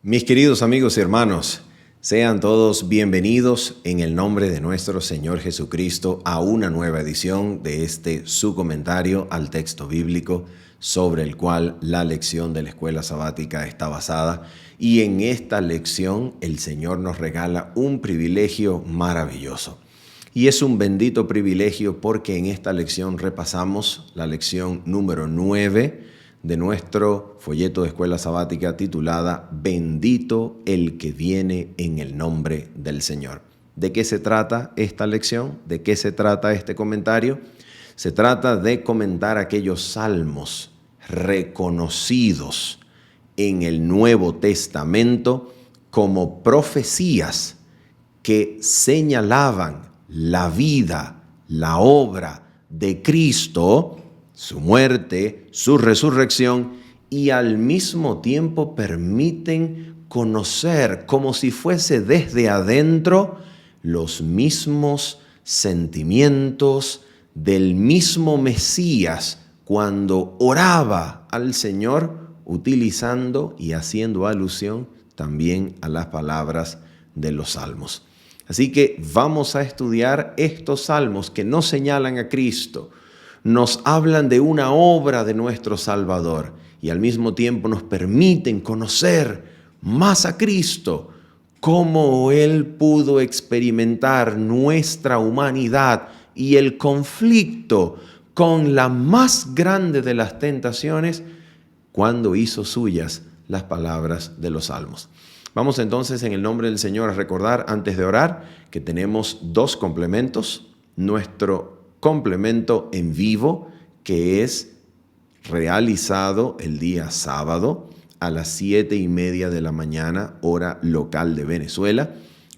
Mis queridos amigos y hermanos, sean todos bienvenidos en el nombre de nuestro Señor Jesucristo a una nueva edición de su comentario al texto bíblico sobre el cual la lección de la escuela sabática está basada. Y en esta lección el Señor nos regala un privilegio maravilloso. Y es un bendito privilegio porque en esta lección repasamos la lección número 9 de nuestro folleto de escuela sabática titulada Bendito el que viene en el nombre del Señor. ¿De qué se trata esta lección? ¿De qué se trata este comentario? Se trata de comentar aquellos salmos reconocidos en el Nuevo Testamento como profecías que señalaban la vida, la obra de Cristo, su muerte, su resurrección, y al mismo tiempo permiten conocer como si fuese desde adentro los mismos sentimientos del mismo Mesías cuando oraba al Señor, utilizando y haciendo alusión también a las palabras de los salmos. Así que vamos a estudiar estos salmos que nos señalan a Cristo, nos hablan de una obra de nuestro Salvador y al mismo tiempo nos permiten conocer más a Cristo, cómo Él pudo experimentar nuestra humanidad y el conflicto con la más grande de las tentaciones cuando hizo suyas las palabras de los salmos. Vamos entonces en el nombre del Señor a recordar antes de orar que tenemos dos complementos. Nuestro complemento en vivo que es realizado el día sábado a las 7:30 de la mañana, hora local de Venezuela.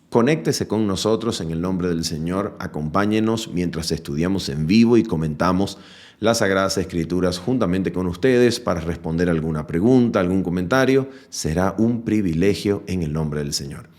Conéctese con nosotros en el nombre del Señor, acompáñenos mientras estudiamos en vivo y comentamos las Sagradas Escrituras juntamente con ustedes para responder alguna pregunta, algún comentario. Será un privilegio en el nombre del Señor.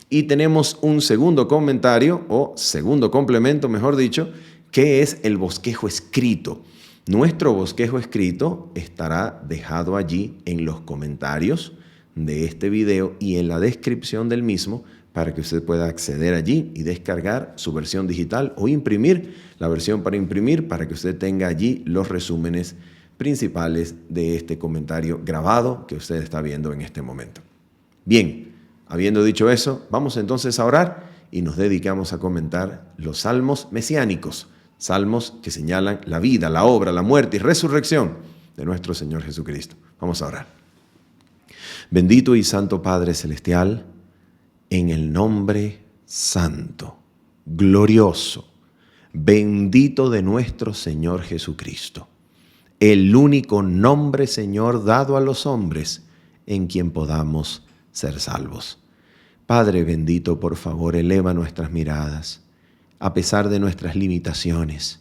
Y tenemos un segundo comentario, o segundo complemento, mejor dicho, que es el bosquejo escrito. Nuestro bosquejo escrito estará dejado allí en los comentarios de este video y en la descripción del mismo para que usted pueda acceder allí y descargar su versión digital o imprimir la versión para imprimir para que usted tenga allí los resúmenes principales de este comentario grabado que usted está viendo en este momento. Bien, habiendo dicho eso, vamos entonces a orar y nos dedicamos a comentar los salmos mesiánicos, salmos que señalan la vida, la obra, la muerte y resurrección de nuestro Señor Jesucristo. Vamos a orar. Bendito y santo Padre Celestial, en el nombre santo, glorioso, bendito de nuestro Señor Jesucristo, el único nombre, Señor, dado a los hombres en quien podamos ser salvos. Padre bendito, por favor, eleva nuestras miradas, a pesar de nuestras limitaciones,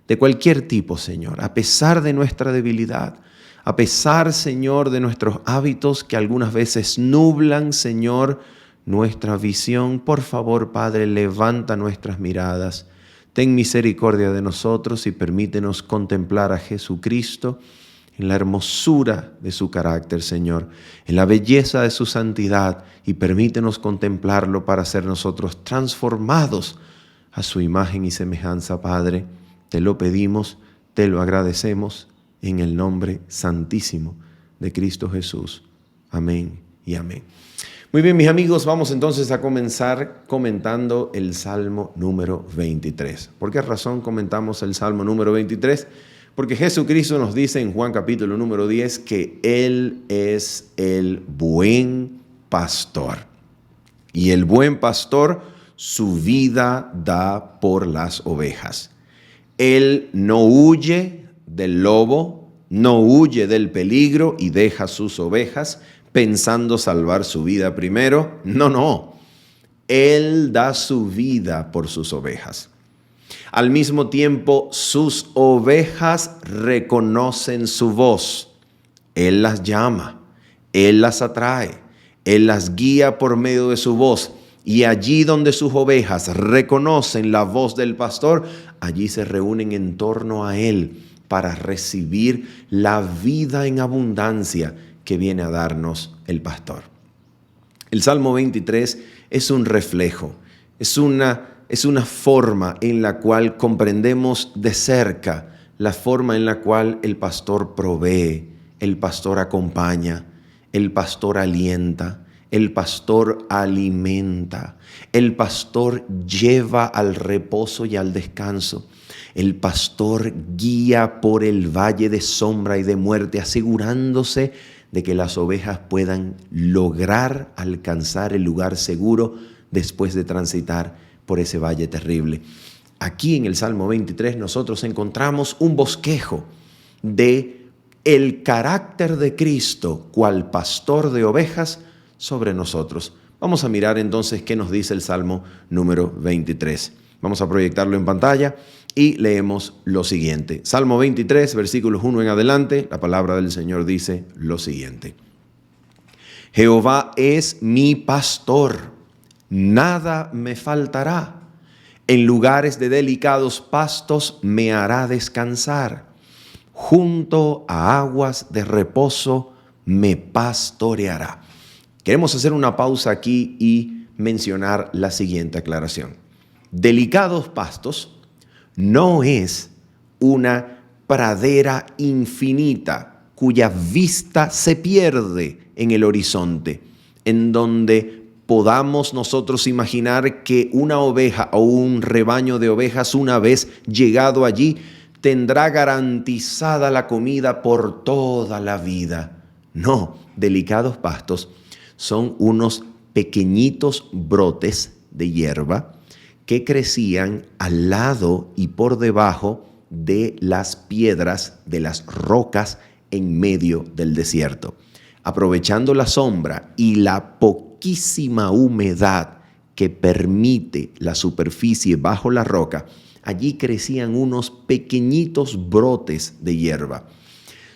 de cualquier tipo, Señor, a pesar de nuestra debilidad, a pesar, Señor, de nuestros hábitos que algunas veces nublan, Señor, nuestra visión. Por favor, Padre, levanta nuestras miradas, ten misericordia de nosotros y permítenos contemplar a Jesucristo en la hermosura de su carácter, Señor, en la belleza de su santidad, y permítenos contemplarlo para ser nosotros transformados a su imagen y semejanza, Padre. Te lo pedimos, te lo agradecemos, en el nombre santísimo de Cristo Jesús. Amén y amén. Muy bien, mis amigos, vamos entonces a comenzar comentando el Salmo número 23. ¿Por qué razón comentamos el Salmo número 23? Porque Jesucristo nos dice en Juan capítulo número 10 que Él es el buen pastor. Y el buen pastor su vida da por las ovejas. Él no huye del lobo, no huye del peligro y deja sus ovejas pensando salvar su vida primero. No. Él da su vida por sus ovejas. Al mismo tiempo, sus ovejas reconocen su voz. Él las llama, Él las atrae, Él las guía por medio de su voz. Y allí donde sus ovejas reconocen la voz del pastor, allí se reúnen en torno a Él para recibir la vida en abundancia que viene a darnos el pastor. El Salmo 23 es un reflejo, es una forma en la cual comprendemos de cerca la forma en la cual el pastor provee, el pastor acompaña, el pastor alienta, el pastor alimenta, el pastor lleva al reposo y al descanso. El pastor guía por el valle de sombra y de muerte, asegurándose de que las ovejas puedan lograr alcanzar el lugar seguro después de transitar por ese valle terrible. Aquí en el Salmo 23 nosotros encontramos un bosquejo de el carácter de Cristo, cual pastor de ovejas, sobre nosotros. Vamos a mirar entonces qué nos dice el Salmo número 23. Vamos a proyectarlo en pantalla y leemos lo siguiente. Salmo 23, versículos 1 en adelante, la palabra del Señor dice lo siguiente. Jehová es mi pastor, nada me faltará. En lugares de delicados pastos me hará descansar. Junto a aguas de reposo me pastoreará. Queremos hacer una pausa aquí y mencionar la siguiente aclaración. Delicados pastos no es una pradera infinita cuya vista se pierde en el horizonte, en donde podamos nosotros imaginar que una oveja o un rebaño de ovejas, una vez llegado allí, tendrá garantizada la comida por toda la vida. No, delicados pastos son unos pequeñitos brotes de hierba que crecían al lado y por debajo de las piedras, de las rocas en medio del desierto. Aprovechando la sombra y la poquísima humedad que permite la superficie bajo la roca, allí crecían unos pequeñitos brotes de hierba.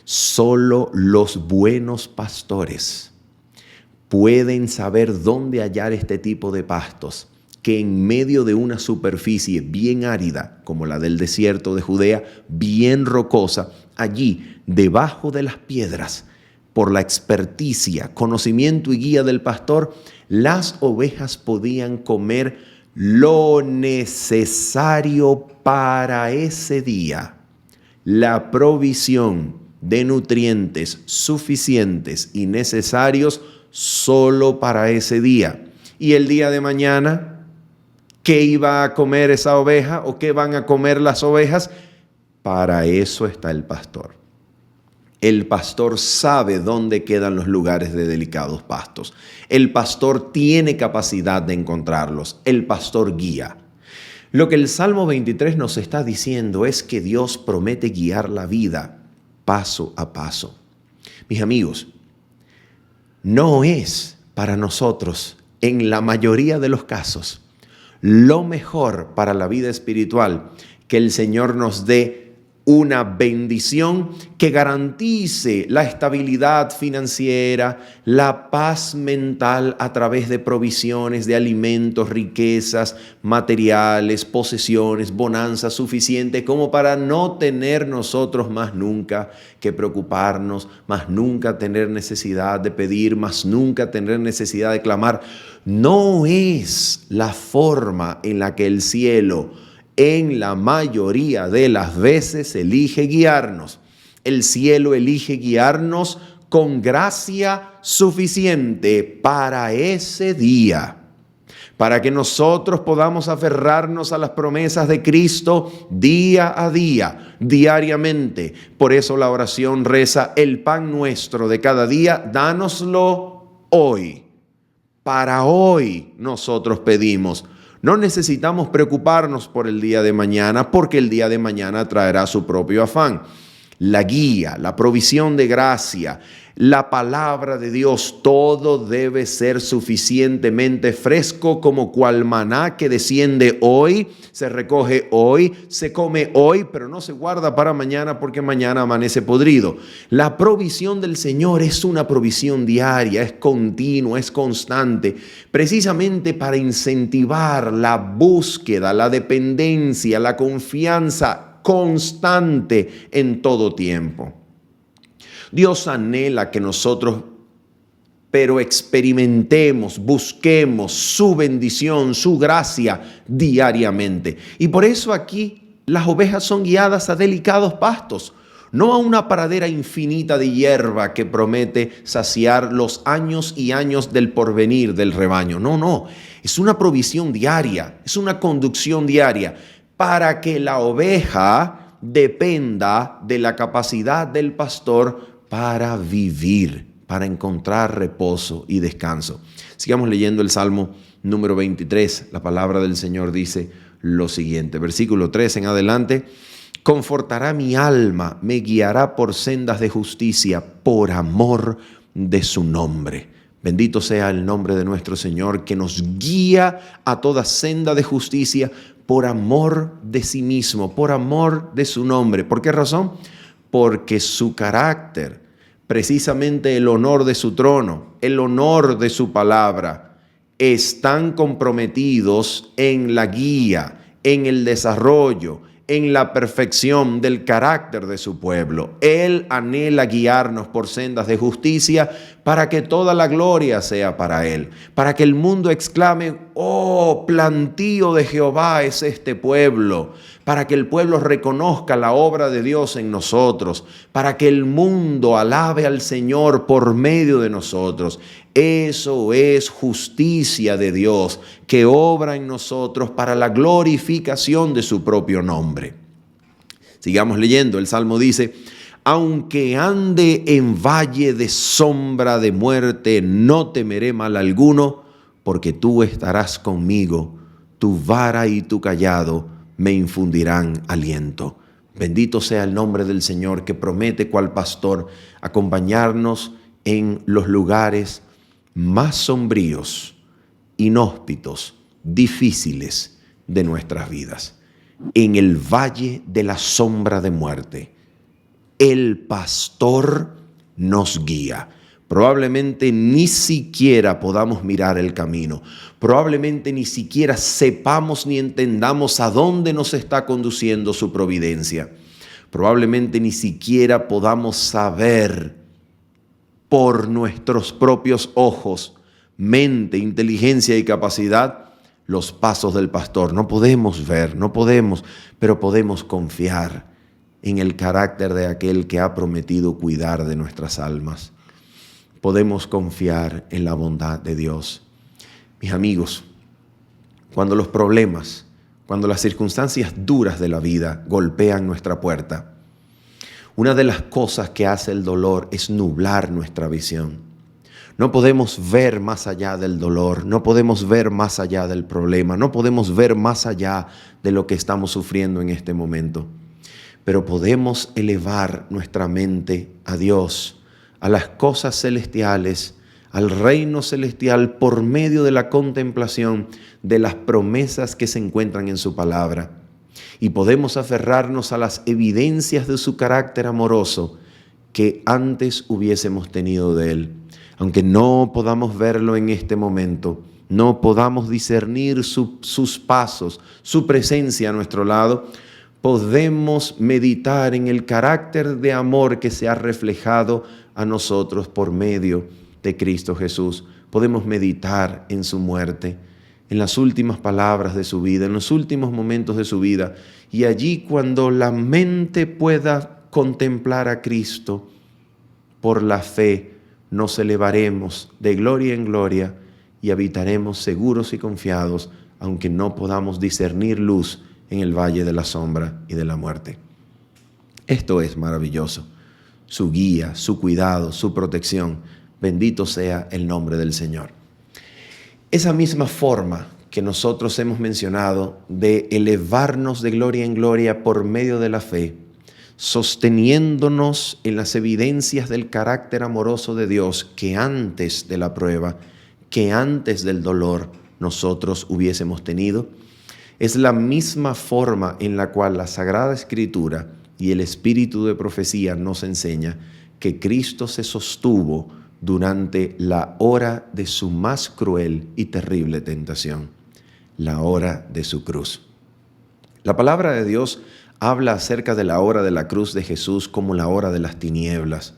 Solo los buenos pastores pueden saber dónde hallar este tipo de pastos, que en medio de una superficie bien árida, como la del desierto de Judea, bien rocosa, allí, debajo de las piedras, por la experticia, conocimiento y guía del pastor, las ovejas podían comer lo necesario para ese día. La provisión de nutrientes suficientes y necesarios solo para ese día. Y el día de mañana, ¿qué iba a comer esa oveja o qué van a comer las ovejas? Para eso está el pastor. El pastor sabe dónde quedan los lugares de delicados pastos. El pastor tiene capacidad de encontrarlos. El pastor guía. Lo que el Salmo 23 nos está diciendo es que Dios promete guiar la vida paso a paso. Mis amigos, no es para nosotros, en la mayoría de los casos, lo mejor para la vida espiritual que el Señor nos dé una bendición que garantice la estabilidad financiera, la paz mental a través de provisiones de alimentos, riquezas, materiales, posesiones, bonanza suficiente como para no tener nosotros más nunca que preocuparnos, más nunca tener necesidad de pedir, más nunca tener necesidad de clamar. No es la forma en la que el cielo en la mayoría de las veces elige guiarnos. El cielo elige guiarnos con gracia suficiente para ese día, para que nosotros podamos aferrarnos a las promesas de Cristo día a día, diariamente. Por eso la oración reza: el pan nuestro de cada día, dánoslo hoy. Para hoy nosotros pedimos. No necesitamos preocuparnos por el día de mañana, porque el día de mañana traerá su propio afán. La guía, la provisión de gracia, la palabra de Dios, todo debe ser suficientemente fresco como cual maná que desciende hoy, se recoge hoy, se come hoy, pero no se guarda para mañana porque mañana amanece podrido. La provisión del Señor es una provisión diaria, es continua, es constante, precisamente para incentivar la búsqueda, la dependencia, la confianza constante en todo tiempo. Dios anhela que nosotros pero experimentemos, busquemos su bendición, su gracia diariamente. Y por eso aquí las ovejas son guiadas a delicados pastos, no a una pradera infinita de hierba que promete saciar los años y años del porvenir del rebaño. No, es una provisión diaria, es una conducción diaria para que la oveja dependa de la capacidad del pastor para vivir, para encontrar reposo y descanso. Sigamos leyendo el Salmo número 23. La palabra del Señor dice lo siguiente, versículo 3 en adelante: confortará mi alma, me guiará por sendas de justicia, por amor de su nombre. Bendito sea el nombre de nuestro Señor, que nos guía a toda senda de justicia por amor de sí mismo, por amor de su nombre. ¿Por qué razón? Porque su carácter, precisamente el honor de su trono, el honor de su palabra, están comprometidos en la guía, en el desarrollo, en la perfección del carácter de su pueblo. Él anhela guiarnos por sendas de justicia para que toda la gloria sea para Él, para que el mundo exclame: ¡oh, plantío de Jehová es este pueblo! Para que el pueblo reconozca la obra de Dios en nosotros, para que el mundo alabe al Señor por medio de nosotros. Eso es justicia de Dios, que obra en nosotros para la glorificación de su propio nombre. Sigamos leyendo. El Salmo dice: aunque ande en valle de sombra de muerte, no temeré mal alguno, porque tú estarás conmigo, tu vara y tu cayado me infundirán aliento. Bendito sea el nombre del Señor, que promete cual pastor acompañarnos en los lugares más sombríos, inhóspitos, difíciles de nuestras vidas. En el valle de la sombra de muerte, el pastor nos guía. Probablemente ni siquiera podamos mirar el camino. Probablemente ni siquiera sepamos ni entendamos a dónde nos está conduciendo su providencia. Probablemente ni siquiera podamos saber por nuestros propios ojos, mente, inteligencia y capacidad los pasos del pastor. No podemos ver, pero podemos confiar en el carácter de aquel que ha prometido cuidar de nuestras almas. Podemos confiar en la bondad de Dios. Mis amigos, cuando los problemas, cuando las circunstancias duras de la vida golpean nuestra puerta, una de las cosas que hace el dolor es nublar nuestra visión. No podemos ver más allá del dolor, no podemos ver más allá del problema, no podemos ver más allá de lo que estamos sufriendo en este momento. Pero podemos elevar nuestra mente a Dios, a las cosas celestiales, al reino celestial, por medio de la contemplación de las promesas que se encuentran en su palabra. Y podemos aferrarnos a las evidencias de su carácter amoroso que antes hubiésemos tenido de Él. Aunque no podamos verlo en este momento, no podamos discernir sus pasos, su presencia a nuestro lado, podemos meditar en el carácter de amor que se ha reflejado a nosotros por medio de Cristo Jesús. Podemos meditar en su muerte, en las últimas palabras de su vida, en los últimos momentos de su vida. Y allí, cuando la mente pueda contemplar a Cristo, por la fe nos elevaremos de gloria en gloria y habitaremos seguros y confiados, aunque no podamos discernir luz en el valle de la sombra y de la muerte. Esto es maravilloso. Su guía, su cuidado, su protección. Bendito sea el nombre del Señor. Esa misma forma que nosotros hemos mencionado de elevarnos de gloria en gloria por medio de la fe, sosteniéndonos en las evidencias del carácter amoroso de Dios que antes de la prueba, que antes del dolor nosotros hubiésemos tenido, es la misma forma en la cual la Sagrada Escritura y el Espíritu de profecía nos enseña que Cristo se sostuvo durante la hora de su más cruel y terrible tentación, la hora de su cruz. La palabra de Dios habla acerca de la hora de la cruz de Jesús como la hora de las tinieblas.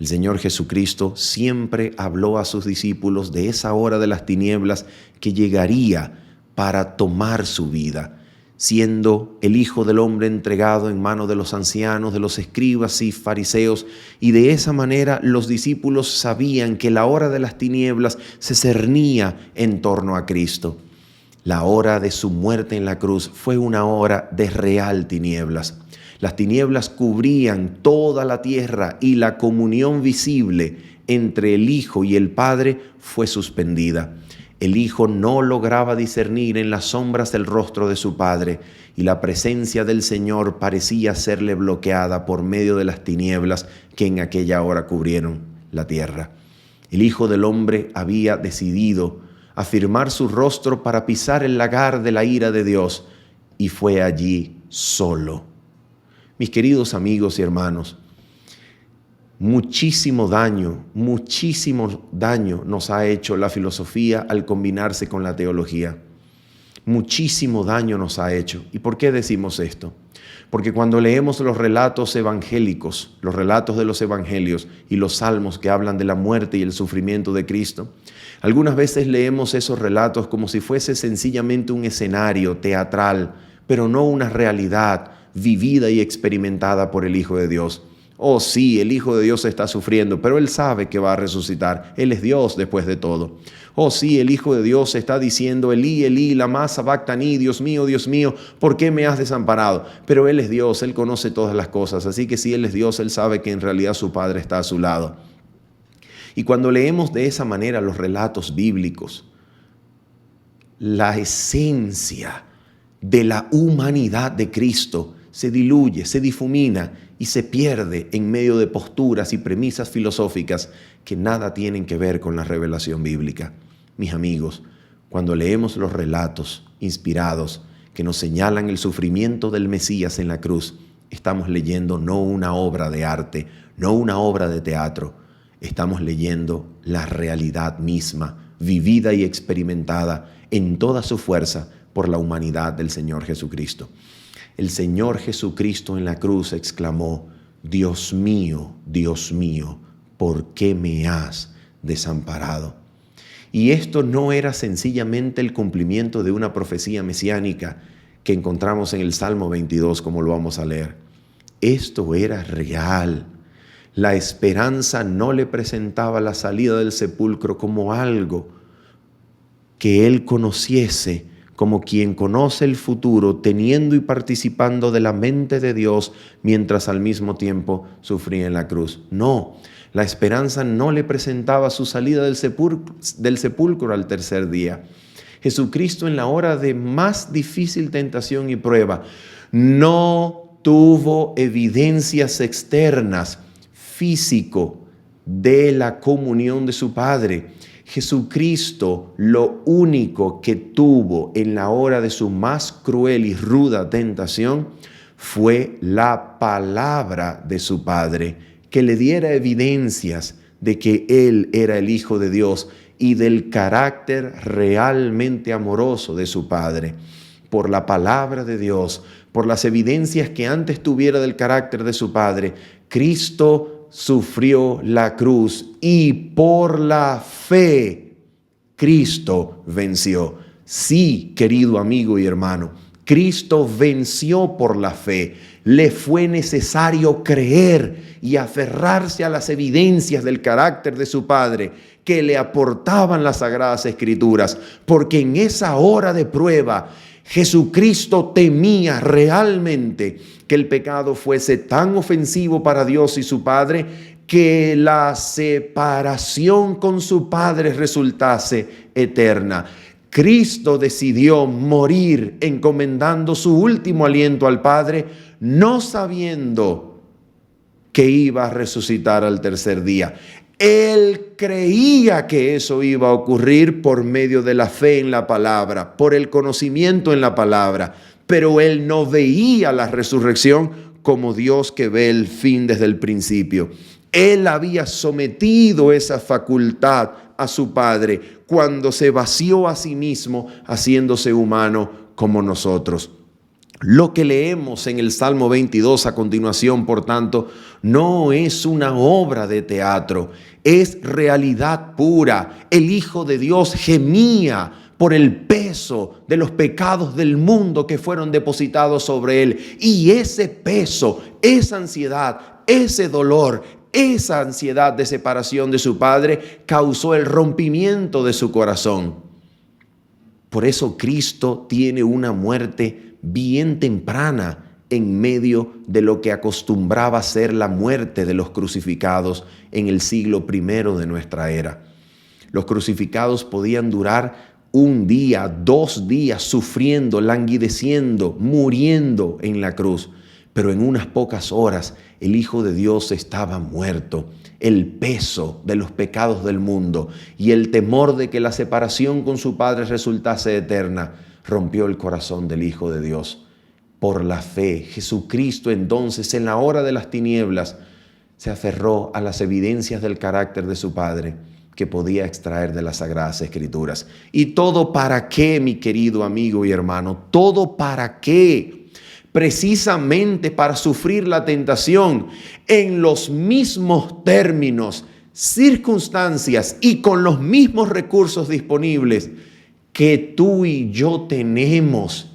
El Señor Jesucristo siempre habló a sus discípulos de esa hora de las tinieblas que llegaría para tomar su vida, siendo el Hijo del Hombre entregado en manos de los ancianos, de los escribas y fariseos, y de esa manera los discípulos sabían que la hora de las tinieblas se cernía en torno a Cristo. La hora de su muerte en la cruz fue una hora de real tinieblas. Las tinieblas cubrían toda la tierra y la comunión visible entre el Hijo y el Padre fue suspendida. El Hijo no lograba discernir en las sombras el rostro de su Padre y la presencia del Señor parecía serle bloqueada por medio de las tinieblas que en aquella hora cubrieron la tierra. El Hijo del Hombre había decidido afirmar su rostro para pisar el lagar de la ira de Dios y fue allí solo. Mis queridos amigos y hermanos, muchísimo daño nos ha hecho la filosofía al combinarse con la teología. Muchísimo daño nos ha hecho. ¿Y por qué decimos esto? Porque cuando leemos los relatos evangélicos, los relatos de los evangelios y los salmos que hablan de la muerte y el sufrimiento de Cristo, algunas veces leemos esos relatos como si fuese sencillamente un escenario teatral, pero no una realidad vivida y experimentada por el Hijo de Dios. Oh sí, el Hijo de Dios está sufriendo, pero Él sabe que va a resucitar. Él es Dios después de todo. Oh sí, el Hijo de Dios está diciendo, Elí, Elí, lama sabactani, Dios mío, ¿por qué me has desamparado? Pero Él es Dios, Él conoce todas las cosas. Así que si Él es Dios, Él sabe que en realidad su Padre está a su lado. Y cuando leemos de esa manera los relatos bíblicos, la esencia de la humanidad de Cristo se diluye, se difumina y se pierde en medio de posturas y premisas filosóficas que nada tienen que ver con la revelación bíblica. Mis amigos, cuando leemos los relatos inspirados que nos señalan el sufrimiento del Mesías en la cruz, estamos leyendo no una obra de arte, no una obra de teatro, estamos leyendo la realidad misma, vivida y experimentada en toda su fuerza por la humanidad del Señor Jesucristo. El Señor Jesucristo en la cruz exclamó, Dios mío, ¿por qué me has desamparado? Y esto no era sencillamente el cumplimiento de una profecía mesiánica que encontramos en el Salmo 22, como lo vamos a leer. Esto era real. La esperanza no le presentaba la salida del sepulcro como algo que él conociese, como quien conoce el futuro, teniendo y participando de la mente de Dios, mientras al mismo tiempo sufría en la cruz. No, la esperanza no le presentaba su salida del sepulcro al tercer día. Jesucristo en la hora de más difícil tentación y prueba no tuvo evidencias externas, físico, de la comunión de su Padre. Jesucristo lo único que tuvo en la hora de su más cruel y ruda tentación fue la palabra de su Padre, que le diera evidencias de que Él era el Hijo de Dios y del carácter realmente amoroso de su Padre. Por la palabra de Dios, por las evidencias que antes tuviera del carácter de su Padre, Cristo sufrió la cruz y por la fe Cristo venció. Sí, querido amigo y hermano, Cristo venció por la fe. Le fue necesario creer y aferrarse a las evidencias del carácter de su Padre que le aportaban las Sagradas Escrituras, porque en esa hora de prueba Jesucristo temía realmente que el pecado fuese tan ofensivo para Dios y su Padre que la separación con su Padre resultase eterna. Cristo decidió morir encomendando su último aliento al Padre, no sabiendo que iba a resucitar al tercer día. Él creía que eso iba a ocurrir por medio de la fe en la palabra, por el conocimiento en la palabra, pero él no veía la resurrección como Dios que ve el fin desde el principio. Él había sometido esa facultad a su Padre cuando se vació a sí mismo haciéndose humano como nosotros. Lo que leemos en el Salmo 22 a continuación, por tanto, no es una obra de teatro, es realidad pura. El Hijo de Dios gemía por el peso de los pecados del mundo que fueron depositados sobre él. Y ese peso, esa ansiedad, ese dolor, esa ansiedad de separación de su Padre causó el rompimiento de su corazón. Por eso Cristo tiene una muerte bien temprana en medio de lo que acostumbraba ser la muerte de los crucificados en el siglo I de nuestra era. Los crucificados podían durar un día, 2 días sufriendo, languideciendo, muriendo en la cruz, pero en unas pocas horas el Hijo de Dios estaba muerto. El peso de los pecados del mundo y el temor de que la separación con su Padre resultase eterna rompió el corazón del Hijo de Dios. Por la fe, Jesucristo entonces, en la hora de las tinieblas, se aferró a las evidencias del carácter de su Padre que podía extraer de las Sagradas Escrituras. ¿Y todo para qué, mi querido amigo y hermano? ¿Todo para qué? Precisamente para sufrir la tentación en los mismos términos, circunstancias y con los mismos recursos disponibles que tú y yo tenemos.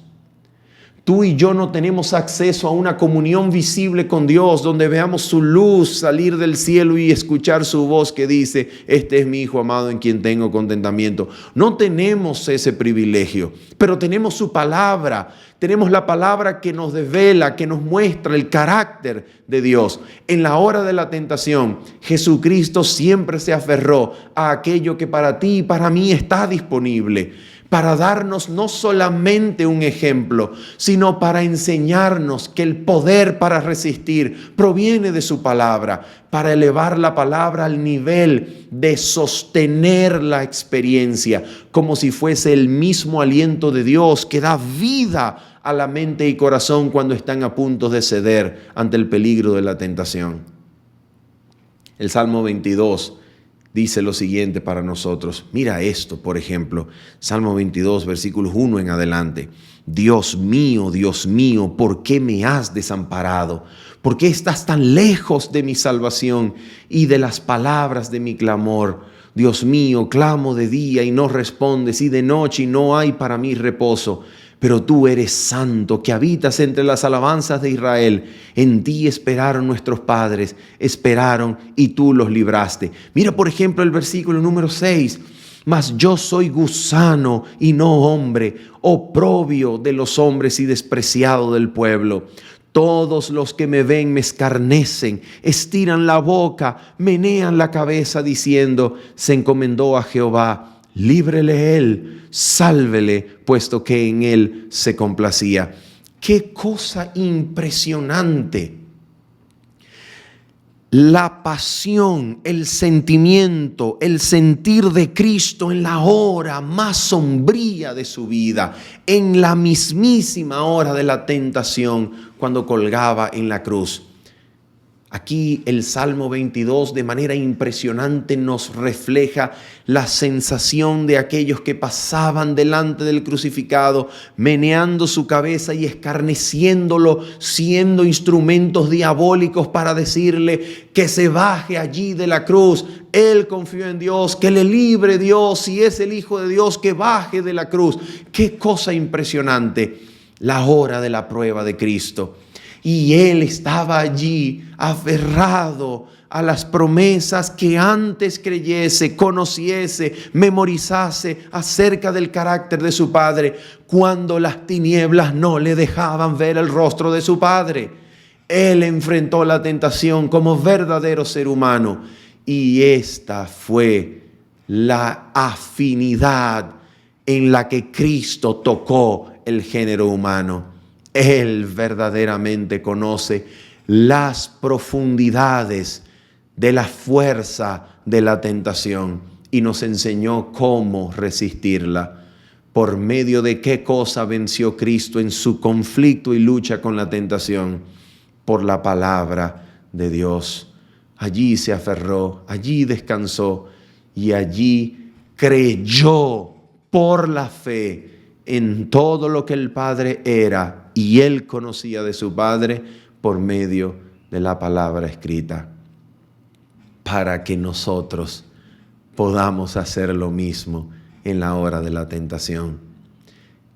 Tú y yo no tenemos acceso a una comunión visible con Dios, donde veamos su luz salir del cielo y escuchar su voz que dice: este es mi Hijo amado en quien tengo contentamiento. No tenemos ese privilegio, pero tenemos su palabra. Tenemos la palabra que nos desvela, que nos muestra el carácter de Dios. En la hora de la tentación, Jesucristo siempre se aferró a aquello que para ti y para mí está disponible, para darnos no solamente un ejemplo, sino para enseñarnos que el poder para resistir proviene de su palabra, para elevar la palabra al nivel de sostener la experiencia, como si fuese el mismo aliento de Dios que da vida a la mente y corazón cuando están a punto de ceder ante el peligro de la tentación. El Salmo 22 dice lo siguiente para nosotros. Mira esto, por ejemplo, Salmo 22, versículos 1 en adelante. Dios mío, ¿por qué me has desamparado? ¿Por qué estás tan lejos de mi salvación y de las palabras de mi clamor? Dios mío, clamo de día y no respondes, y de noche y no hay para mí reposo. Pero tú eres santo, que habitas entre las alabanzas de Israel. En ti esperaron nuestros padres, esperaron y tú los libraste. Mira, por ejemplo, el versículo número 6. Mas yo soy gusano y no hombre, oprobio de los hombres y despreciado del pueblo. Todos los que me ven me escarnecen, estiran la boca, menean la cabeza diciendo: se encomendó a Jehová. Líbrele él, sálvele, puesto que en él se complacía. ¡Qué cosa impresionante! La pasión, el sentimiento, el sentir de Cristo en la hora más sombría de su vida, en la mismísima hora de la tentación, cuando colgaba en la cruz. Aquí el Salmo 22 de manera impresionante nos refleja la sensación de aquellos que pasaban delante del crucificado, meneando su cabeza y escarneciéndolo, siendo instrumentos diabólicos para decirle que se baje allí de la cruz. Él confió en Dios, que le libre Dios, si es el Hijo de Dios, que baje de la cruz. ¡Qué cosa impresionante! La hora de la prueba de Cristo. Y él estaba allí aferrado a las promesas que antes creyese, conociese, memorizase acerca del carácter de su Padre, cuando las tinieblas no le dejaban ver el rostro de su Padre. Él enfrentó la tentación como verdadero ser humano, y esta fue la afinidad en la que Cristo tocó el género humano. Él verdaderamente conoce las profundidades de la fuerza de la tentación y nos enseñó cómo resistirla. ¿Por medio de qué cosa venció Cristo en su conflicto y lucha con la tentación? Por la palabra de Dios. Allí se aferró, allí descansó y allí creyó por la fe en todo lo que el Padre era y él conocía de su Padre por medio de la palabra escrita, para que nosotros podamos hacer lo mismo en la hora de la tentación.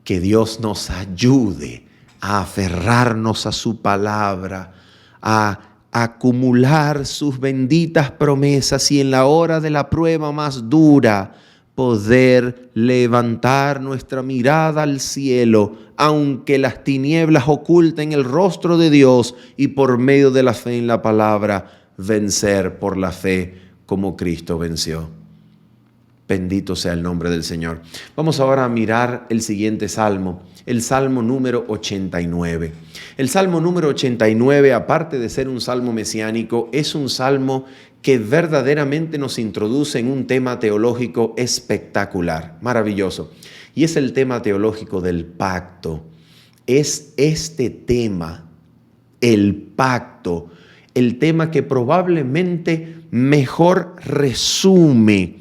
Que Dios nos ayude a aferrarnos a su palabra, a acumular sus benditas promesas y en la hora de la prueba más dura poder levantar nuestra mirada al cielo, aunque las tinieblas oculten el rostro de Dios, y por medio de la fe en la palabra vencer por la fe como Cristo venció. Bendito sea el nombre del Señor. Vamos ahora a mirar el siguiente salmo, el salmo número 89. El salmo número 89, aparte de ser un salmo mesiánico, es un salmo que verdaderamente nos introduce en un tema teológico espectacular, maravilloso. Y es el tema teológico del pacto. Es este tema, el pacto, el tema que probablemente mejor resume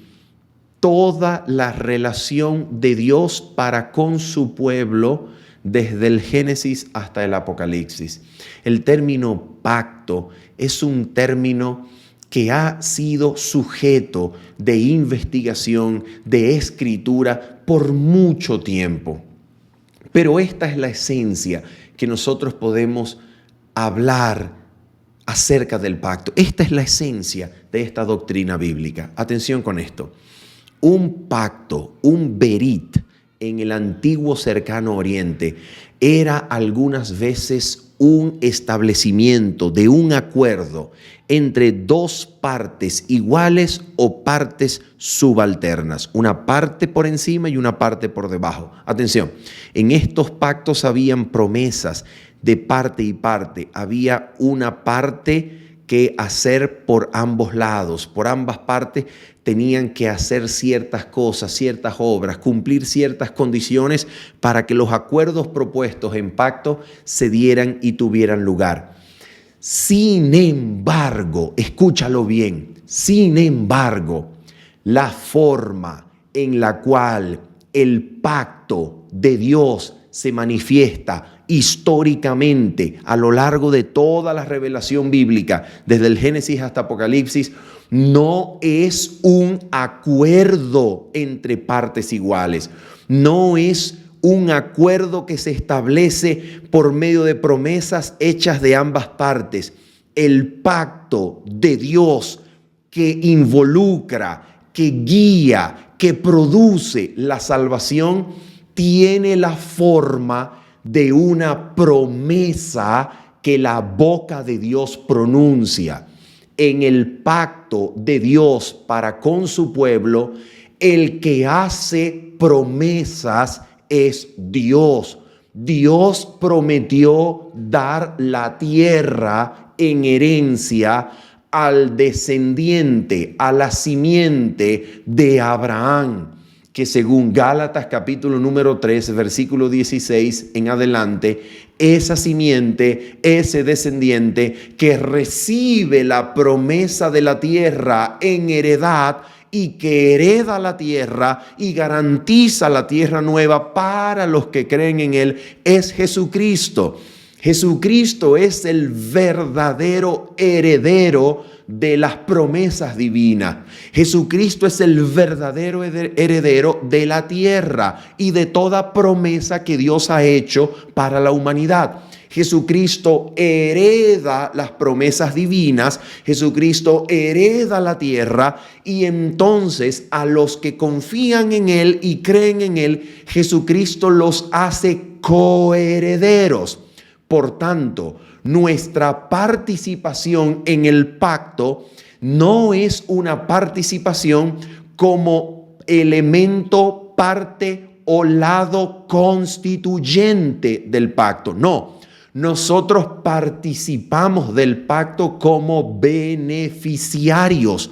toda la relación de Dios para con su pueblo desde el Génesis hasta el Apocalipsis. El término pacto es un término que ha sido sujeto de investigación, de escritura por mucho tiempo. Pero esta es la esencia que nosotros podemos hablar acerca del pacto. Esta es la esencia de esta doctrina bíblica. Atención con esto. Un pacto, un berit en el antiguo cercano oriente era algunas veces un establecimiento de un acuerdo entre dos partes iguales o partes subalternas, una parte por encima y una parte por debajo. Atención, en estos pactos habían promesas de parte y parte, había una parte que hacer por ambos lados, por ambas partes tenían que hacer ciertas cosas, ciertas obras, cumplir ciertas condiciones para que los acuerdos propuestos en pacto se dieran y tuvieran lugar. Sin embargo, escúchalo bien, sin embargo, la forma en la cual el pacto de Dios se manifiesta históricamente a lo largo de toda la revelación bíblica, desde el Génesis hasta Apocalipsis, no es un acuerdo entre partes iguales, no es un acuerdo que se establece por medio de promesas hechas de ambas partes. El pacto de Dios que involucra, que guía, que produce la salvación, tiene la forma de una promesa que la boca de Dios pronuncia. En el pacto de Dios para con su pueblo, el que hace promesas es Dios. Dios prometió dar la tierra en herencia al descendiente, a la simiente de Abraham, que según Gálatas capítulo número 3, versículo 16 en adelante, esa simiente, ese descendiente que recibe la promesa de la tierra en heredad y que hereda la tierra y garantiza la tierra nueva para los que creen en Él, es Jesucristo. Jesucristo es el verdadero heredero de las promesas divinas. Jesucristo es el verdadero heredero de la tierra y de toda promesa que Dios ha hecho para la humanidad. Jesucristo hereda las promesas divinas, Jesucristo hereda la tierra y entonces a los que confían en Él y creen en Él, Jesucristo los hace coherederos. Por tanto, nuestra participación en el pacto no es una participación como elemento, parte o lado constituyente del pacto. No, nosotros participamos del pacto como beneficiarios.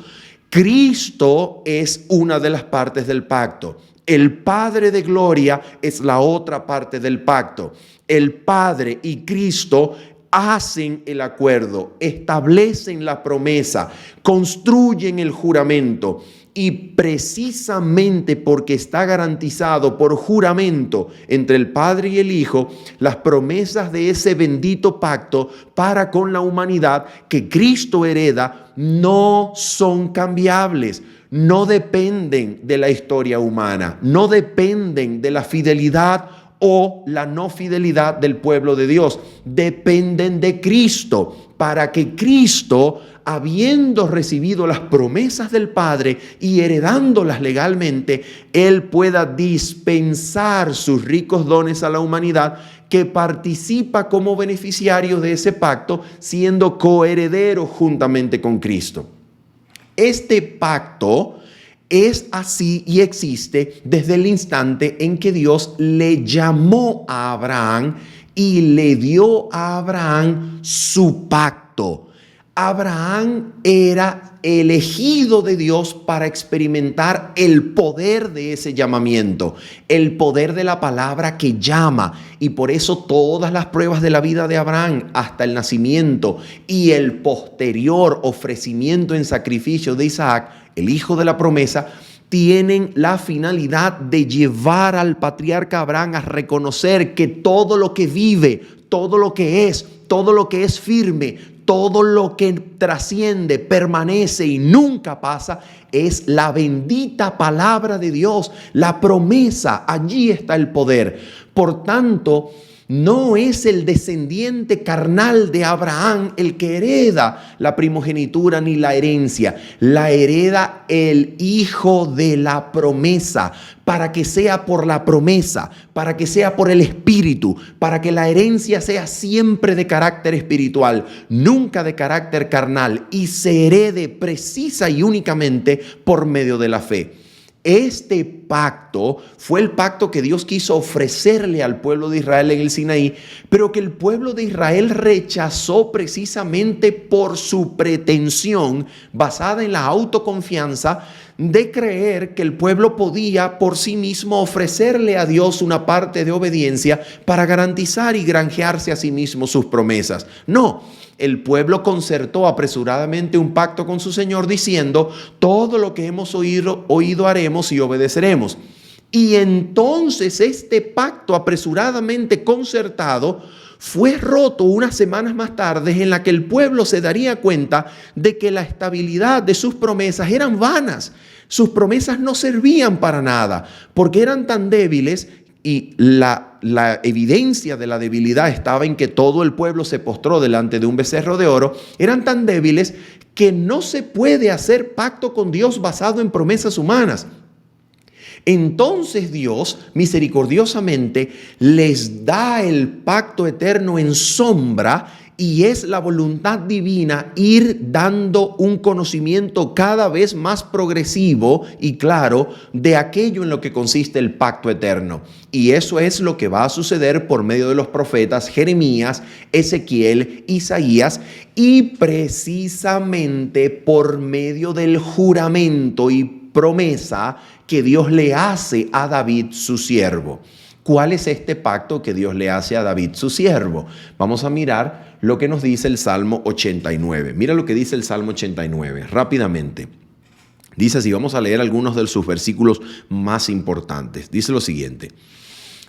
Cristo es una de las partes del pacto. El Padre de gloria es la otra parte del pacto. El Padre y Cristo hacen el acuerdo, establecen la promesa, construyen el juramento. Y precisamente porque está garantizado por juramento entre el Padre y el Hijo, las promesas de ese bendito pacto para con la humanidad que Cristo hereda no son cambiables, no dependen de la historia humana, no dependen de la fidelidad o la no fidelidad del pueblo de Dios, dependen de Cristo, para que Cristo, habiendo recibido las promesas del Padre y heredándolas legalmente, Él pueda dispensar sus ricos dones a la humanidad que participa como beneficiario de ese pacto, siendo coheredero juntamente con Cristo. Este pacto es así y existe desde el instante en que Dios le llamó a Abraham y le dio a Abraham su pacto. Abraham era elegido de Dios para experimentar el poder de ese llamamiento, el poder de la palabra que llama. Y por eso todas las pruebas de la vida de Abraham, hasta el nacimiento y el posterior ofrecimiento en sacrificio de Isaac, el hijo de la promesa, tienen la finalidad de llevar al patriarca Abraham a reconocer que todo lo que vive, todo lo que es firme, todo lo que trasciende, permanece y nunca pasa, es la bendita palabra de Dios, la promesa. Allí está el poder. Por tanto, no es el descendiente carnal de Abraham el que hereda la primogenitura ni la herencia. La hereda el hijo de la promesa, para que sea por la promesa, para que sea por el Espíritu, para que la herencia sea siempre de carácter espiritual, nunca de carácter carnal, y se herede precisa y únicamente por medio de la fe. Este pacto fue el pacto que Dios quiso ofrecerle al pueblo de Israel en el Sinaí, pero que el pueblo de Israel rechazó precisamente por su pretensión basada en la autoconfianza de creer que el pueblo podía por sí mismo ofrecerle a Dios una parte de obediencia para garantizar y granjearse a sí mismo sus promesas. No. El pueblo concertó apresuradamente un pacto con su Señor diciendo: todo lo que hemos oído haremos y obedeceremos. Y entonces este pacto apresuradamente concertado fue roto unas semanas más tarde, en la que el pueblo se daría cuenta de que la estabilidad de sus promesas eran vanas. Sus promesas no servían para nada porque eran tan débiles. Y la evidencia de la debilidad estaba en que todo el pueblo se postró delante de un becerro de oro. Eran tan débiles que no se puede hacer pacto con Dios basado en promesas humanas. Entonces Dios misericordiosamente les da el pacto eterno en sombra, y es la voluntad divina ir dando un conocimiento cada vez más progresivo y claro de aquello en lo que consiste el pacto eterno. Y eso es lo que va a suceder por medio de los profetas Jeremías, Ezequiel, Isaías, y precisamente por medio del juramento y promesa que Dios le hace a David, su siervo. ¿Cuál es este pacto que Dios le hace a David, su siervo? Vamos a mirar lo que nos dice el Salmo 89. Mira lo que dice el Salmo 89, rápidamente. Dice así, vamos a leer algunos de sus versículos más importantes. Dice lo siguiente.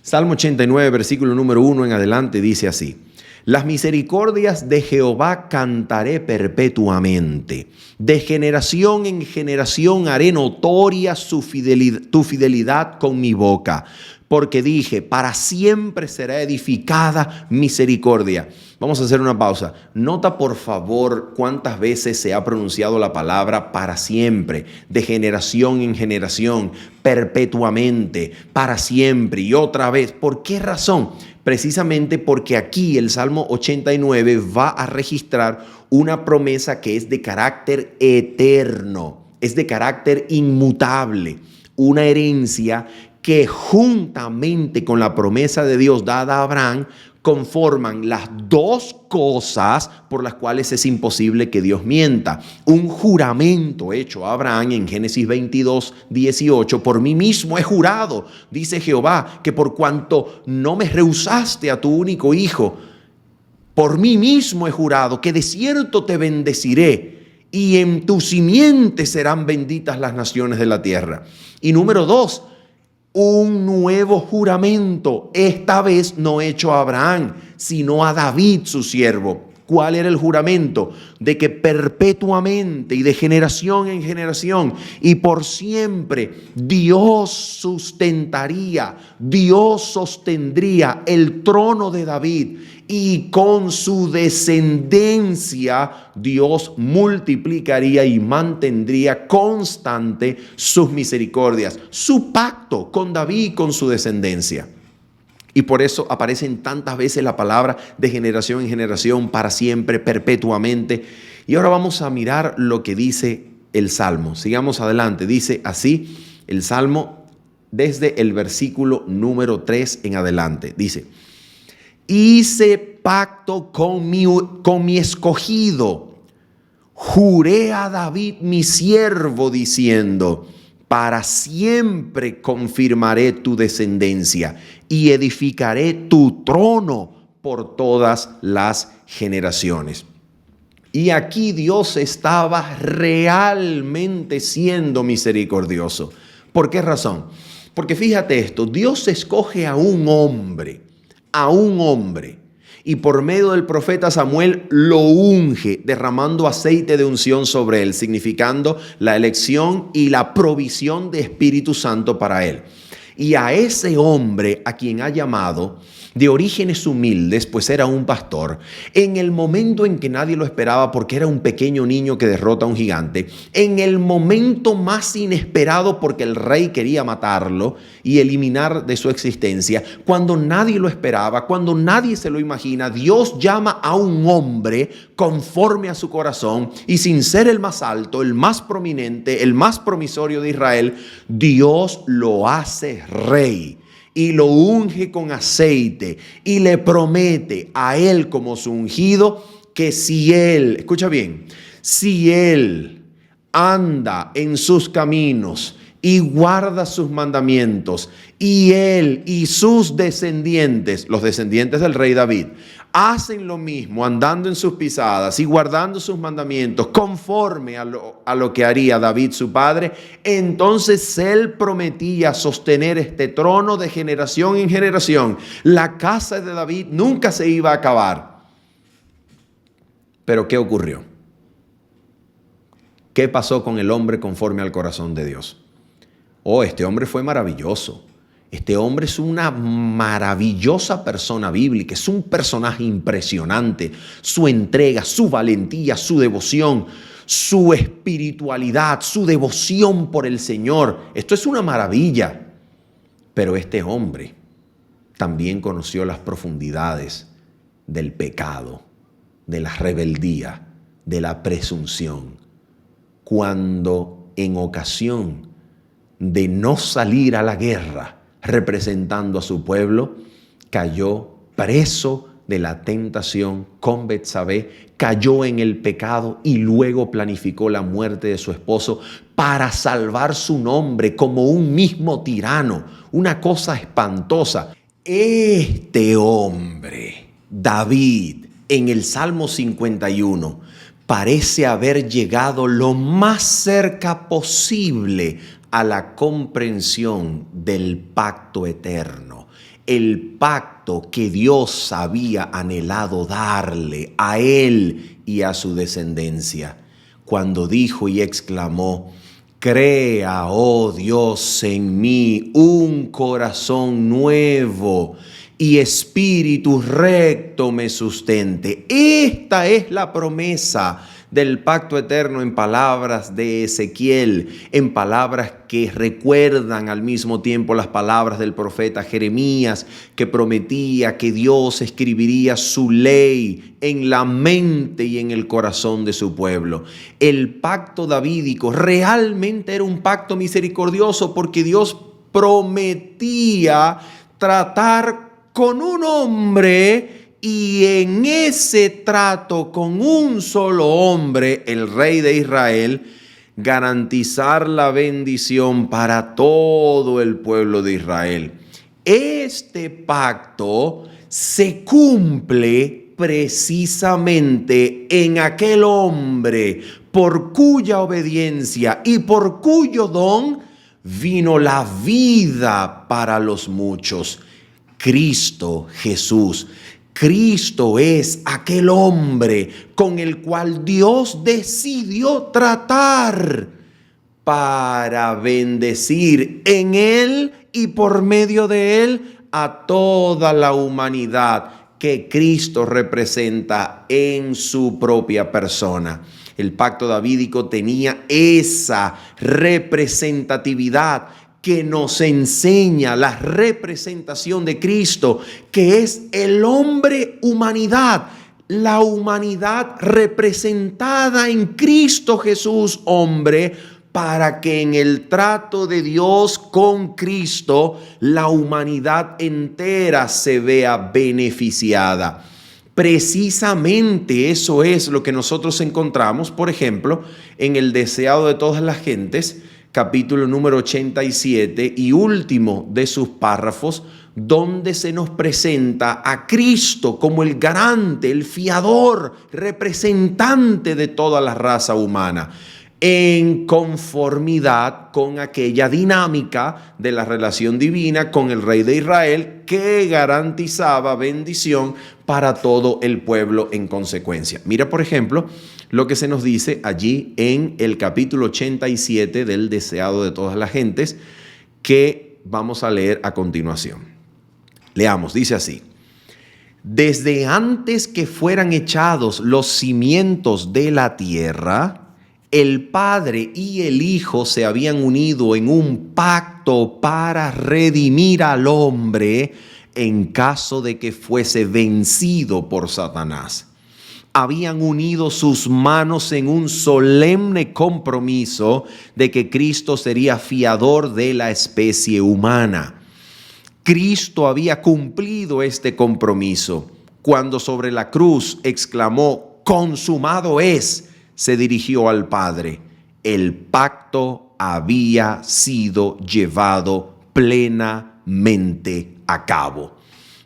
Salmo 89, versículo número 1 en adelante, dice así: las misericordias de Jehová cantaré perpetuamente. De generación en generación haré notoria tu fidelidad con mi boca. Porque dije, para siempre será edificada misericordia. Vamos a hacer una pausa. Nota por favor cuántas veces se ha pronunciado la palabra para siempre, de generación en generación, perpetuamente, para siempre y otra vez. ¿Por qué razón? Precisamente porque aquí el Salmo 89 va a registrar una promesa que es de carácter eterno, es de carácter inmutable, una herencia que juntamente con la promesa de Dios dada a Abraham conforman las dos cosas por las cuales es imposible que Dios mienta. Un juramento hecho a Abraham en Génesis 22, 18. Por mí mismo he jurado, dice Jehová, que por cuanto no me rehusaste a tu único hijo, por mí mismo he jurado que de cierto te bendeciré y en tu simiente serán benditas las naciones de la tierra. Y número 2, un nuevo juramento, esta vez no hecho a Abraham, sino a David, su siervo. ¿Cuál era el juramento? De que perpetuamente y de generación en generación y por siempre Dios sustentaría, Dios sostendría el trono de David y con su descendencia Dios multiplicaría y mantendría constante sus misericordias, su pacto con David y con su descendencia. Y por eso aparecen tantas veces la palabra de generación en generación, para siempre, perpetuamente. Y ahora vamos a mirar lo que dice el Salmo. Sigamos adelante. Dice así el Salmo desde el versículo número 3 en adelante. Dice: hice pacto con mi escogido, juré a David mi siervo diciendo: para siempre confirmaré tu descendencia y edificaré tu trono por todas las generaciones. Y aquí Dios estaba realmente siendo misericordioso. ¿Por qué razón? Porque fíjate esto, Dios escoge a un hombre, y por medio del profeta Samuel lo unge, derramando aceite de unción sobre él, significando la elección y la provisión de Espíritu Santo para él. Y a ese hombre a quien ha llamado, de orígenes humildes, pues era un pastor, en el momento en que nadie lo esperaba porque era un pequeño niño que derrota a un gigante, en el momento más inesperado porque el rey quería matarlo y eliminar de su existencia, cuando nadie lo esperaba, cuando nadie se lo imagina, Dios llama a un hombre conforme a su corazón y sin ser el más alto, el más prominente, el más promisorio de Israel, Dios lo hace rey. Y lo unge con aceite y le promete a él como su ungido que si él, escucha bien, si él anda en sus caminos y guarda sus mandamientos y él y sus descendientes, los descendientes del rey David, hacen lo mismo andando en sus pisadas y guardando sus mandamientos conforme a lo que haría David su padre, entonces él prometía sostener este trono de generación en generación. La casa de David nunca se iba a acabar. Pero ¿qué ocurrió? ¿Qué pasó con el hombre conforme al corazón de Dios? Oh, este hombre fue maravilloso. Este hombre es una maravillosa persona bíblica, es un personaje impresionante. Su entrega, su valentía, su devoción, su espiritualidad, su devoción por el Señor. Esto es una maravilla. Pero este hombre también conoció las profundidades del pecado, de la rebeldía, de la presunción. Cuando en ocasión de no salir a la guerra representando a su pueblo, cayó preso de la tentación con Betsabé, cayó en el pecado y luego planificó la muerte de su esposo para salvar su nombre como un mismo tirano, una cosa espantosa. Este hombre, David, en el Salmo 51, parece haber llegado lo más cerca posible a la comprensión del pacto eterno, el pacto que Dios había anhelado darle a él y a su descendencia, cuando dijo y exclamó: crea, oh Dios, en mí un corazón nuevo y espíritu recto me sustente. Esta es la promesa del pacto eterno en palabras de Ezequiel, en palabras que recuerdan al mismo tiempo las palabras del profeta Jeremías, que prometía que Dios escribiría su ley en la mente y en el corazón de su pueblo. El pacto davídico realmente era un pacto misericordioso porque Dios prometía tratar con un hombre y en ese trato con un solo hombre, el rey de Israel, garantizar la bendición para todo el pueblo de Israel. Este pacto se cumple precisamente en aquel hombre por cuya obediencia y por cuyo don vino la vida para los muchos. Cristo Jesús. Cristo es aquel hombre con el cual Dios decidió tratar para bendecir en él y por medio de él a toda la humanidad que Cristo representa en su propia persona. El pacto davídico tenía esa representatividad que nos enseña la representación de Cristo, que es el hombre humanidad, la humanidad representada en Cristo Jesús, hombre, para que en el trato de Dios con Cristo la humanidad entera se vea beneficiada. Precisamente eso es lo que nosotros encontramos, por ejemplo, en el deseado de todas las gentes, capítulo número 87 y último de sus párrafos, donde se nos presenta a Cristo como el garante, el fiador, representante de toda la raza humana, en conformidad con aquella dinámica de la relación divina con el Rey de Israel que garantizaba bendición para todo el pueblo en consecuencia. Mira, por ejemplo, lo que se nos dice allí en el capítulo 87 del deseado de todas las gentes, que vamos a leer a continuación. Leamos, dice así: desde antes que fueran echados los cimientos de la tierra, el Padre y el Hijo se habían unido en un pacto para redimir al hombre en caso de que fuese vencido por Satanás. Habían unido sus manos en un solemne compromiso de que Cristo sería fiador de la especie humana. Cristo había cumplido este compromiso cuando sobre la cruz exclamó: consumado es. Se dirigió al Padre. El pacto había sido llevado plenamente a cabo.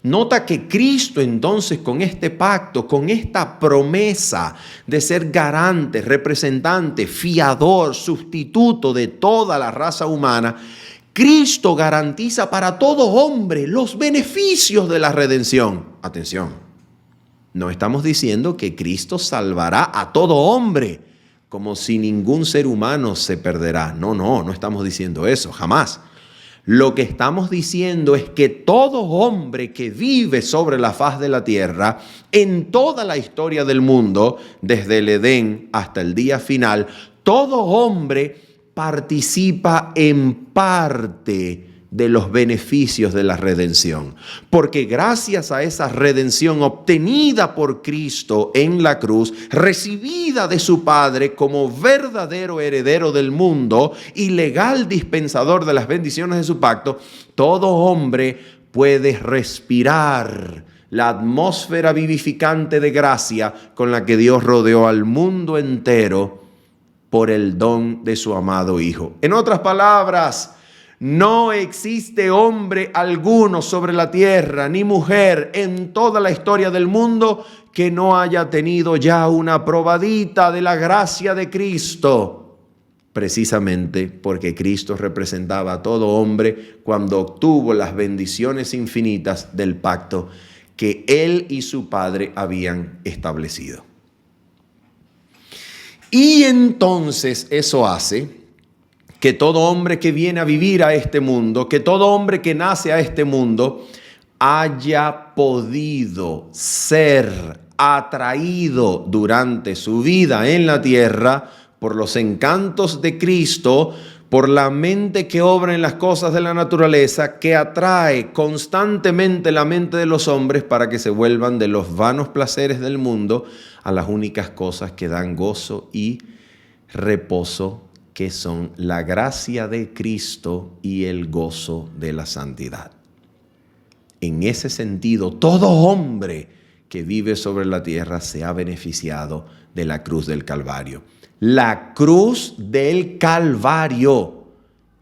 Nota que Cristo entonces con este pacto, con esta promesa de ser garante, representante, fiador, sustituto de toda la raza humana, Cristo garantiza para todo hombre los beneficios de la redención. Atención. No estamos diciendo que Cristo salvará a todo hombre, como si ningún ser humano se perderá. No estamos diciendo eso, jamás. Lo que estamos diciendo es que todo hombre que vive sobre la faz de la tierra, en toda la historia del mundo, desde el Edén hasta el día final, todo hombre participa en parte de los beneficios de la redención. Porque gracias a esa redención obtenida por Cristo en la cruz, recibida de su Padre como verdadero heredero del mundo y legal dispensador de las bendiciones de su pacto, todo hombre puede respirar la atmósfera vivificante de gracia con la que Dios rodeó al mundo entero por el don de su amado Hijo. En otras palabras, no existe hombre alguno sobre la tierra, ni mujer en toda la historia del mundo que no haya tenido ya una probadita de la gracia de Cristo. Precisamente porque Cristo representaba a todo hombre cuando obtuvo las bendiciones infinitas del pacto que Él y su Padre habían establecido. Y entonces eso hace que todo hombre que viene a vivir a este mundo, que todo hombre que nace a este mundo, haya podido ser atraído durante su vida en la tierra por los encantos de Cristo, por la mente que obra en las cosas de la naturaleza, que atrae constantemente la mente de los hombres para que se vuelvan de los vanos placeres del mundo a las únicas cosas que dan gozo y reposo, que son la gracia de Cristo y el gozo de la santidad. En ese sentido, todo hombre que vive sobre la tierra se ha beneficiado de la cruz del Calvario. La cruz del Calvario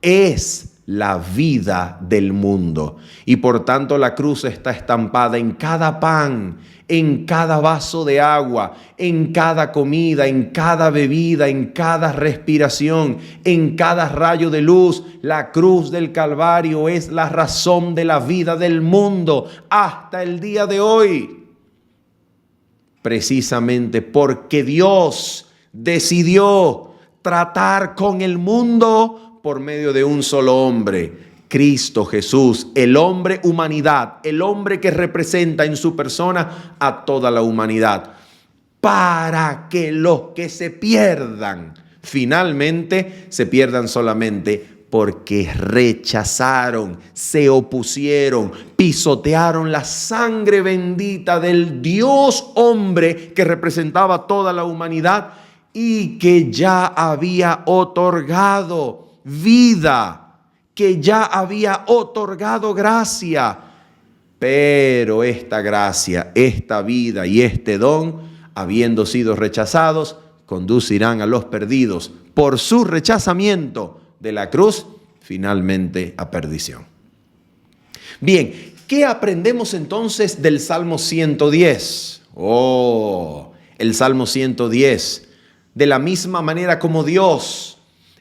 es la vida del mundo. Y por tanto la cruz está estampada en cada pan, en cada vaso de agua, en cada comida, en cada bebida, en cada respiración, en cada rayo de luz. La cruz del Calvario es la razón de la vida del mundo hasta el día de hoy. Precisamente porque Dios decidió tratar con el mundo por medio de un solo hombre, Cristo Jesús, el hombre humanidad, el hombre que representa en su persona a toda la humanidad, para que los que se pierdan, finalmente se pierdan solamente porque rechazaron, se opusieron, pisotearon la sangre bendita del Dios hombre que representaba a toda la humanidad y que ya había otorgado vida, que ya había otorgado gracia. Pero esta gracia, esta vida y este don, habiendo sido rechazados, conducirán a los perdidos por su rechazamiento de la cruz, finalmente a perdición. Bien, ¿qué aprendemos entonces del Salmo 110? El Salmo 110, de la misma manera como Dios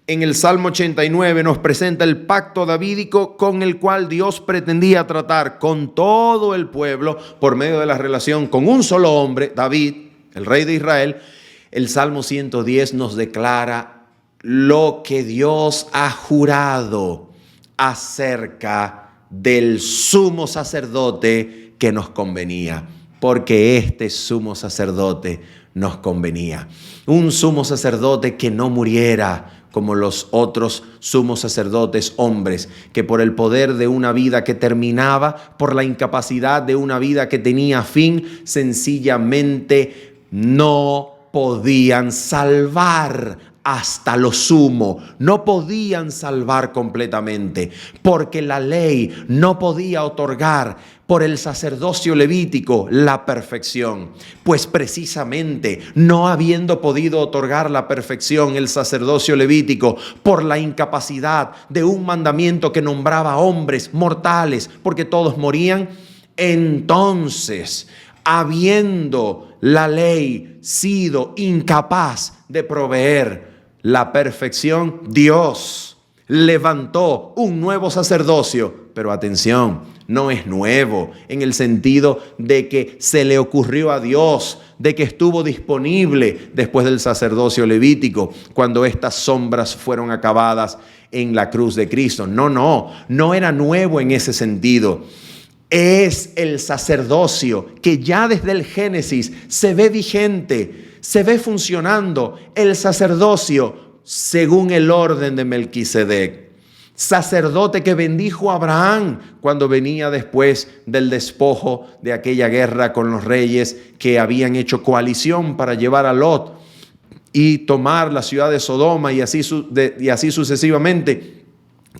en el Salmo 89 nos presenta el pacto davídico con el cual Dios pretendía tratar con todo el pueblo por medio de la relación con un solo hombre, David, el rey de Israel. El Salmo 110 nos declara lo que Dios ha jurado acerca del sumo sacerdote que nos convenía, porque este sumo sacerdote nos convenía. Un sumo sacerdote que no muriera como los otros sumos sacerdotes hombres, que por el poder de una vida que terminaba, por la incapacidad de una vida que tenía fin, sencillamente no podían salvar hasta lo sumo, no podían salvar completamente, porque la ley no podía otorgar por el sacerdocio levítico la perfección. Pues precisamente no habiendo podido otorgar la perfección el sacerdocio levítico por la incapacidad de un mandamiento que nombraba hombres mortales, porque todos morían, entonces, habiendo la ley sido incapaz de proveer la perfección, Dios levantó un nuevo sacerdocio, pero atención, no es nuevo en el sentido de que se le ocurrió a Dios, de que estuvo disponible después del sacerdocio levítico, cuando estas sombras fueron acabadas en la cruz de Cristo. No era nuevo en ese sentido. Es el sacerdocio que ya desde el Génesis se ve vigente, se ve funcionando, el sacerdocio según el orden de Melquisedec. Sacerdote que bendijo a Abraham cuando venía después del despojo de aquella guerra con los reyes que habían hecho coalición para llevar a Lot y tomar la ciudad de Sodoma y así sucesivamente.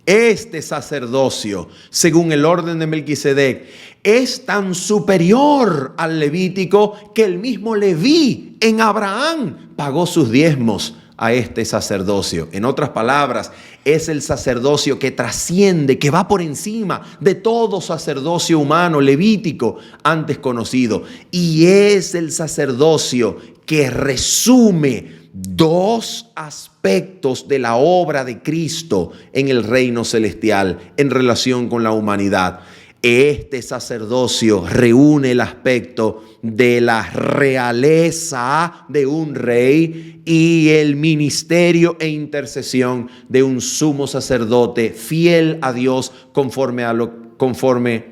Este sacerdocio, según el orden de Melquisedec, es tan superior al levítico que el mismo Leví en Abraham pagó sus diezmos a este sacerdocio. En otras palabras, es el sacerdocio que trasciende, que va por encima de todo sacerdocio humano levítico antes conocido. Y es el sacerdocio que resume dos aspectos de la obra de Cristo en el reino celestial en relación con la humanidad. Este sacerdocio reúne el aspecto de la realeza de un rey y el ministerio e intercesión de un sumo sacerdote fiel a Dios conforme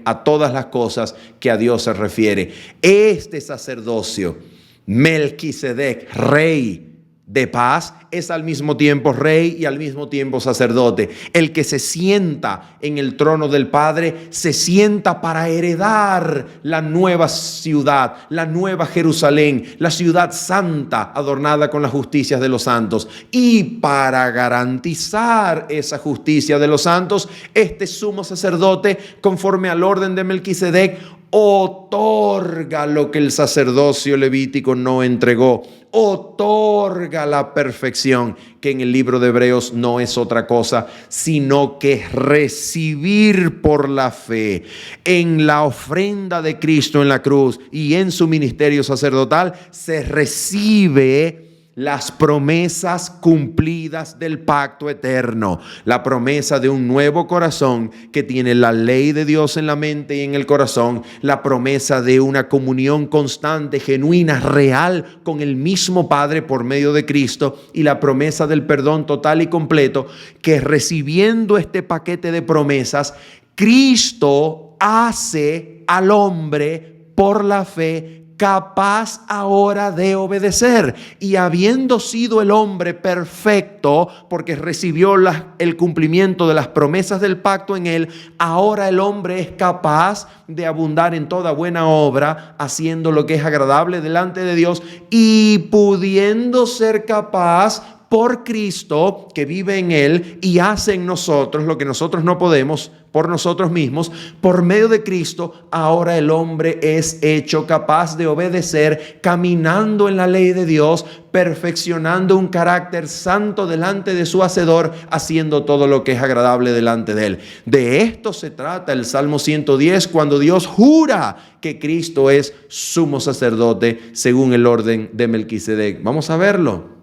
a todas las cosas que a Dios se refiere. Este sacerdocio, Melquisedec, rey de paz, es al mismo tiempo rey y al mismo tiempo sacerdote. El que se sienta en el trono del Padre se sienta para heredar la nueva ciudad, la nueva Jerusalén, la ciudad santa adornada con las justicias de los santos. Y para garantizar esa justicia de los santos, este sumo sacerdote, conforme al orden de Melquisedec, otorga lo que el sacerdocio levítico no entregó. Otorga la perfección, que en el libro de Hebreos no es otra cosa, sino que recibir por la fe en la ofrenda de Cristo en la cruz y en su ministerio sacerdotal, se recibe las promesas cumplidas del pacto eterno, la promesa de un nuevo corazón que tiene la ley de Dios en la mente y en el corazón, la promesa de una comunión constante, genuina, real con el mismo Padre por medio de Cristo, y la promesa del perdón total y completo, que recibiendo este paquete de promesas, Cristo hace al hombre por la fe capaz ahora de obedecer. Y habiendo sido el hombre perfecto, porque recibió el cumplimiento de las promesas del pacto en él, ahora el hombre es capaz de abundar en toda buena obra, haciendo lo que es agradable delante de Dios, y pudiendo ser capaz por Cristo, que vive en él y hace en nosotros lo que nosotros no podemos por nosotros mismos. Por medio de Cristo, ahora el hombre es hecho capaz de obedecer, caminando en la ley de Dios, perfeccionando un carácter santo delante de su Hacedor, haciendo todo lo que es agradable delante de él. De esto se trata el Salmo 110, cuando Dios jura que Cristo es sumo sacerdote según el orden de Melquisedec. Vamos a verlo.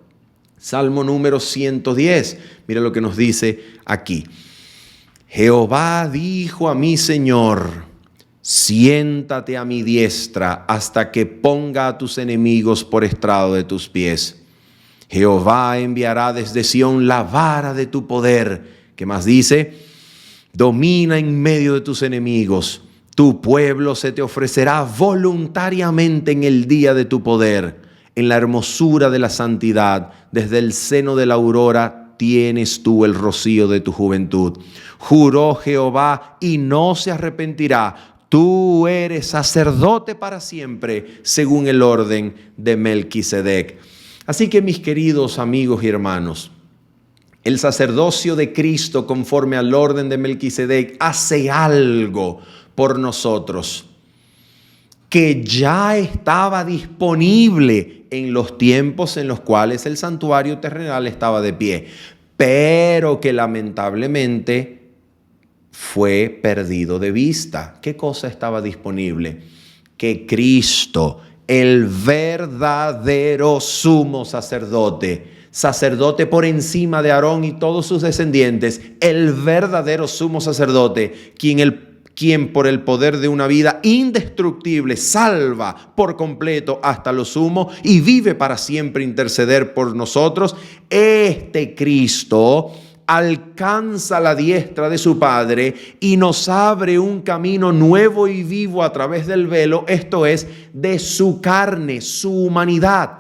Salmo número 110. Mira lo que nos dice aquí. Jehová dijo a mi Señor: siéntate a mi diestra hasta que ponga a tus enemigos por estrado de tus pies. Jehová enviará desde Sión la vara de tu poder. ¿Qué más dice? Domina en medio de tus enemigos. Tu pueblo se te ofrecerá voluntariamente en el día de tu poder. En la hermosura de la santidad, desde el seno de la aurora, tienes tú el rocío de tu juventud. Juró Jehová y no se arrepentirá. Tú eres sacerdote para siempre, según el orden de Melquisedec. Así que, mis queridos amigos y hermanos, el sacerdocio de Cristo, conforme al orden de Melquisedec, hace algo por nosotros que ya estaba disponible en los tiempos en los cuales el santuario terrenal estaba de pie, pero que lamentablemente fue perdido de vista. ¿Qué cosa estaba disponible? Que Cristo, el verdadero sumo sacerdote, sacerdote por encima de Aarón y todos sus descendientes, el verdadero sumo sacerdote, quien por el poder de una vida indestructible salva por completo hasta lo sumo y vive para siempre interceder por nosotros. Este Cristo alcanza la diestra de su Padre y nos abre un camino nuevo y vivo a través del velo, esto es, de su carne, su humanidad.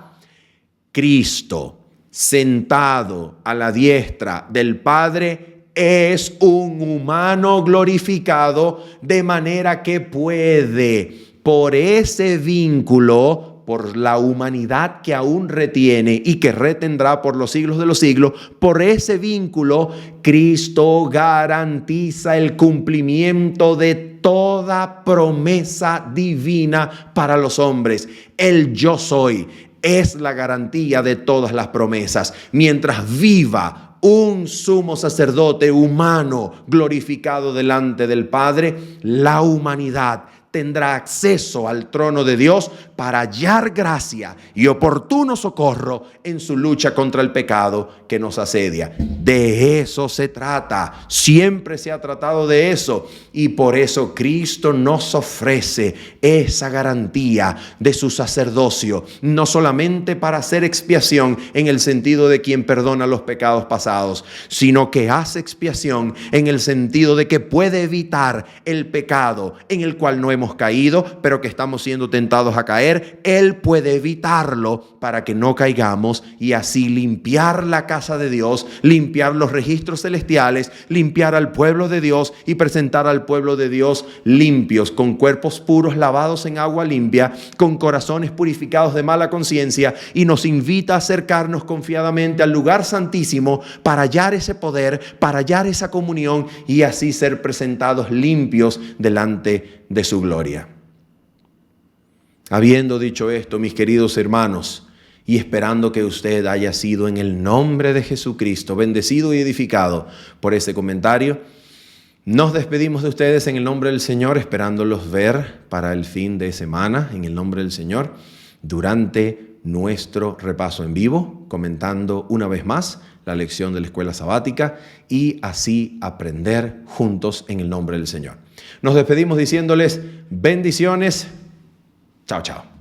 Cristo, sentado a la diestra del Padre, es un humano glorificado, de manera que puede, por ese vínculo, por la humanidad que aún retiene y que retendrá por los siglos de los siglos, por ese vínculo, Cristo garantiza el cumplimiento de toda promesa divina para los hombres. El yo soy es la garantía de todas las promesas. Mientras viva un sumo sacerdote humano glorificado delante del Padre, la humanidad tendrá acceso al trono de Dios para hallar gracia y oportuno socorro en su lucha contra el pecado que nos asedia. De eso se trata, siempre se ha tratado de eso, y por eso Cristo nos ofrece esa garantía de su sacerdocio, no solamente para hacer expiación en el sentido de quien perdona los pecados pasados, sino que hace expiación en el sentido de que puede evitar el pecado en el cual no hemos caído, pero que estamos siendo tentados a caer. Él puede evitarlo para que no caigamos y así limpiar la casa de Dios, limpiar los registros celestiales, limpiar al pueblo de Dios y presentar al pueblo de Dios limpios, con cuerpos puros lavados en agua limpia, con corazones purificados de mala conciencia, y nos invita a acercarnos confiadamente al lugar santísimo para hallar ese poder, para hallar esa comunión y así ser presentados limpios delante de su gloria. Habiendo dicho esto, mis queridos hermanos, y esperando que usted haya sido en el nombre de Jesucristo bendecido y edificado por este comentario, nos despedimos de ustedes en el nombre del Señor, esperándolos ver para el fin de semana, en el nombre del Señor, durante nuestro repaso en vivo, comentando una vez más la lección de la escuela sabática y así aprender juntos en el nombre del Señor. Nos despedimos diciéndoles bendiciones. Chao, chao.